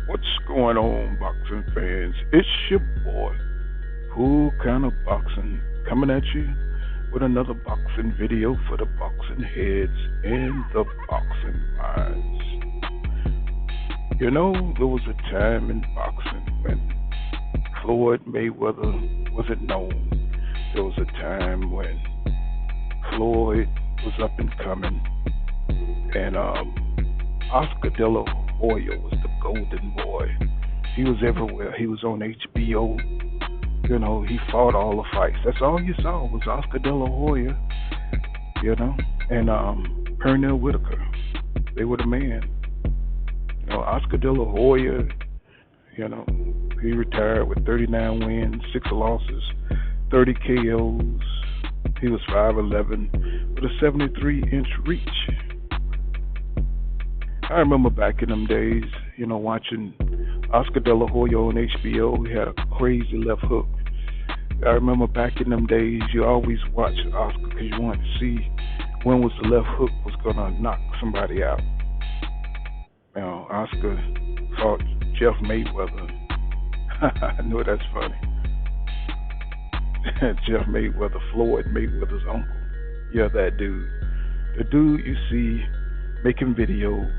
What's going on, boxing fans? It's your boy, Who Kind of Boxing, coming at you with another boxing video for the boxing heads and the boxing minds. You know, there was a time in boxing when Floyd Mayweather wasn't known. There was a time when Floyd was up and coming, and Oscar De La Hoya was the golden boy. He was everywhere. He was on HBO. You know, he fought all the fights. That's all you saw was Oscar De La Hoya. You know, and Pernell Whitaker. They were the man. You know, Oscar De La Hoya. You know, he retired with 39 wins, 6 losses, 30 KOs. He was 5'11" with a 73-inch reach. I remember back in them days, you know, watching Oscar De La Hoya on HBO. He had a crazy left hook. I remember back in them days, you always watched Oscar because you wanted to see when was the left hook was going to knock somebody out. You know, Oscar fought Jeff Mayweather. I know that's funny. Jeff Mayweather, Floyd Mayweather's uncle. Yeah, that dude. The dude you see making videos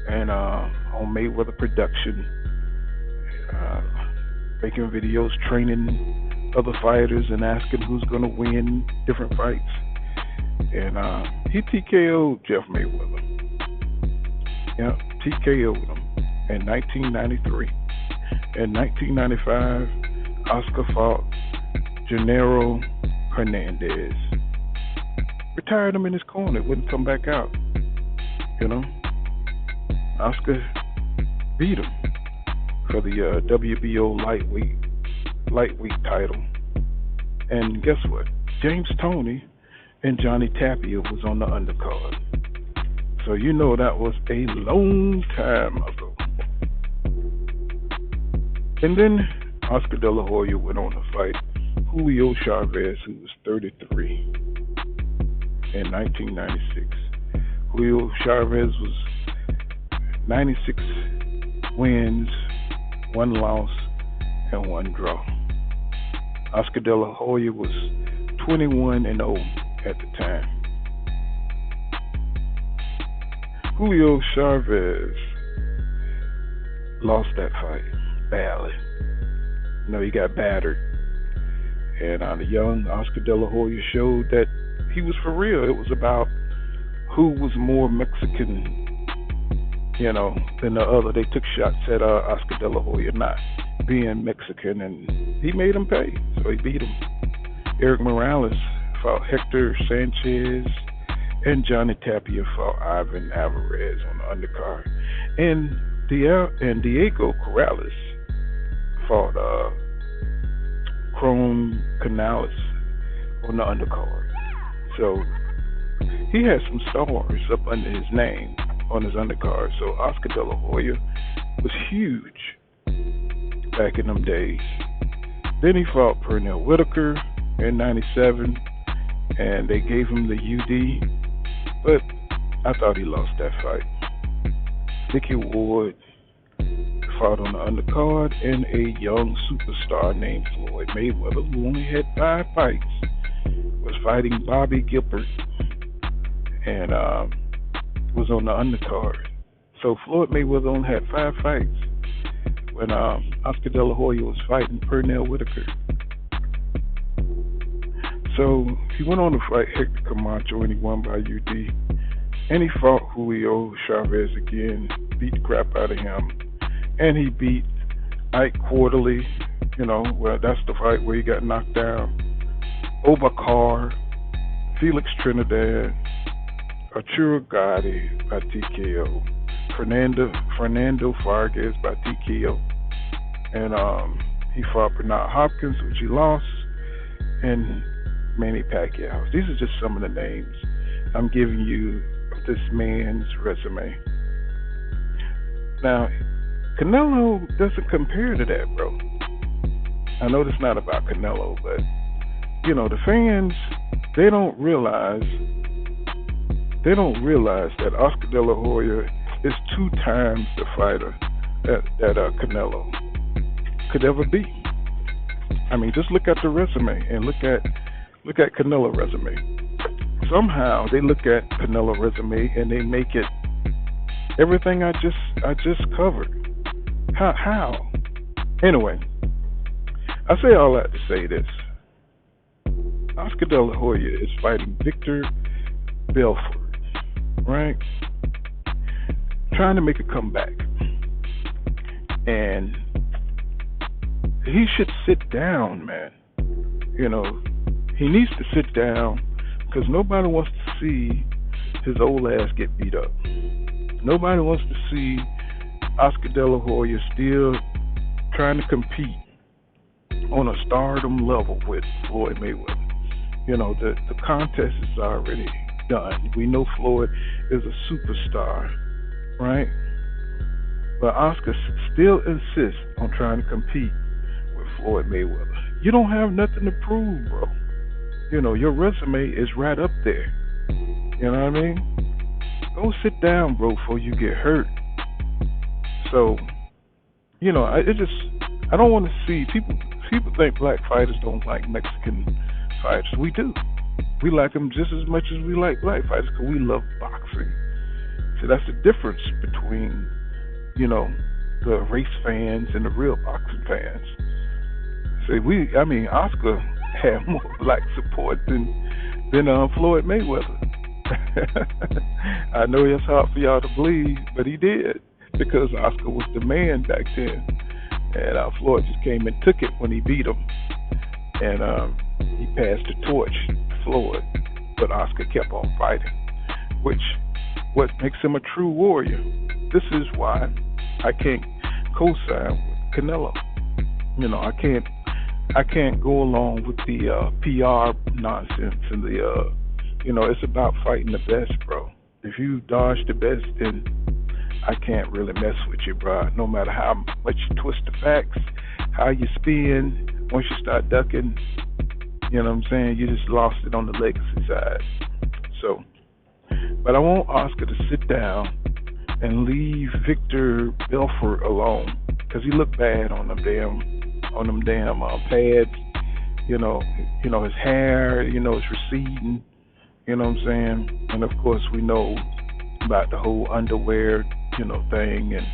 and on Mayweather production, making videos, training other fighters and asking who's going to win different fights. And he TKO'd Jeff Mayweather. Yeah, TKO'd him in 1993. In 1995, Oscar fought Gennaro Hernandez. Retired him in his corner, wouldn't come back out. You know, Oscar beat him for the WBO lightweight title. And guess what? James Toney and Johnny Tapia was on the undercard. So you know that was a long time ago. And then Oscar De La Hoya went on to fight Julio Chavez, who was 33, in 1996. Julio Chavez was 96 wins, 1 loss, and 1 draw. Oscar De La Hoya was 21-0 at the time. Julio Chavez lost that fight badly. You know, he got battered. And the young Oscar De La Hoya showed that he was for real. It was about who was more Mexican, you know, than the other. They took shots at Oscar De La Hoya not being Mexican, and he made him pay. So he beat him. Eric Morales fought Hector Sanchez, and Johnny Tapia fought Ivan Alvarez on the undercard. And Diego Corrales fought Chrome Canales on the undercard. So he had some stars up under his name on his undercard. So Oscar De La Hoya was huge back in them days. Then he fought Pernell Whitaker in 97, and they gave him the UD, but I thought he lost that fight. Nicky Ward fought on the undercard, and a young superstar named Floyd Mayweather, who only had 5 fights, was fighting Bobby Gilbert, and was on the undercard. So Floyd Mayweather only had 5 fights when Oscar De La Hoya was fighting Pernell Whitaker. So he went on to fight Hector Camacho, and he won by UD. And he fought Julio Chavez again, beat the crap out of him. And he beat Ike Quarterly, you know, well, that's the fight where he got knocked down. Obacar, Felix Trinidad, Arturo Gotti by TKO, Fernando Vargas by TKO. And he fought Bernard Hopkins, which he lost, and Manny Pacquiao. These are just some of the names I'm giving you of this man's resume. Now, Canelo doesn't compare to that, bro. I know it's not about Canelo, but, you know, the fans, they don't realize that Oscar De La Hoya is 2 times the fighter that Canelo could ever be. I mean, just look at the resume and look at Canelo resume. Somehow they look at Canelo resume and they make it everything I just covered. How? Anyway, I say all that to say this: Oscar De La Hoya is fighting Victor Belfort, right? Trying to make a comeback, and he should sit down, man. You know, he needs to sit down because nobody wants to see his old ass get beat up. Nobody wants to see Oscar De La Hoya still trying to compete on a stardom level with Floyd Mayweather. You know, the contest is already done. We know Floyd is a superstar, right? But Oscar still insists on trying to compete with Floyd Mayweather. You don't have nothing to prove, bro. You know, your resume is right up there. You know what I mean? Go sit down, bro, before you get hurt. So, you know, I don't want to see people. People think black fighters don't like Mexican fighters. We do. We like them just as much as we like black fighters because we love boxing. So that's the difference between, you know, the race fans and the real boxing fans. See, Oscar had more black support than Floyd Mayweather. I know it's hard for y'all to believe, but he did because Oscar was the man back then, and Floyd just came and took it when he beat him, and he passed the torch to Floyd, but Oscar kept on fighting, what makes him a true warrior. This is why I can't co-sign with Canelo. You know, I can't go along with the PR nonsense and the you know, it's about fighting the best, bro. If you dodge the best, then I can't really mess with you, bro. No matter how much you twist the facts, how you spin, once you start ducking, you know what I'm saying, you just lost it on the legacy side. So, but I want Oscar to sit down and leave Victor Belfort alone because he looked bad on them damn pads. You know his hair. You know it's receding. You know what I'm saying? And of course we know about the whole underwear, you know, thing, and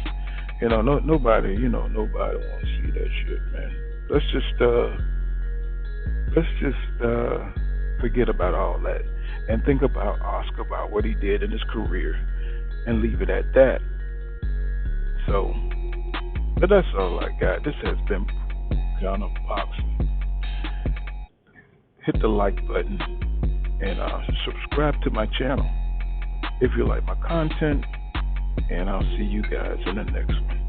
you know nobody wants to see that shit, man. Let's just forget about all that and think about Oscar, about what he did in his career, and leave it at that. So, but that's all I got. This has been Kind of Boxing. Hit the like button and subscribe to my channel if you like my content, and I'll see you guys in the next one.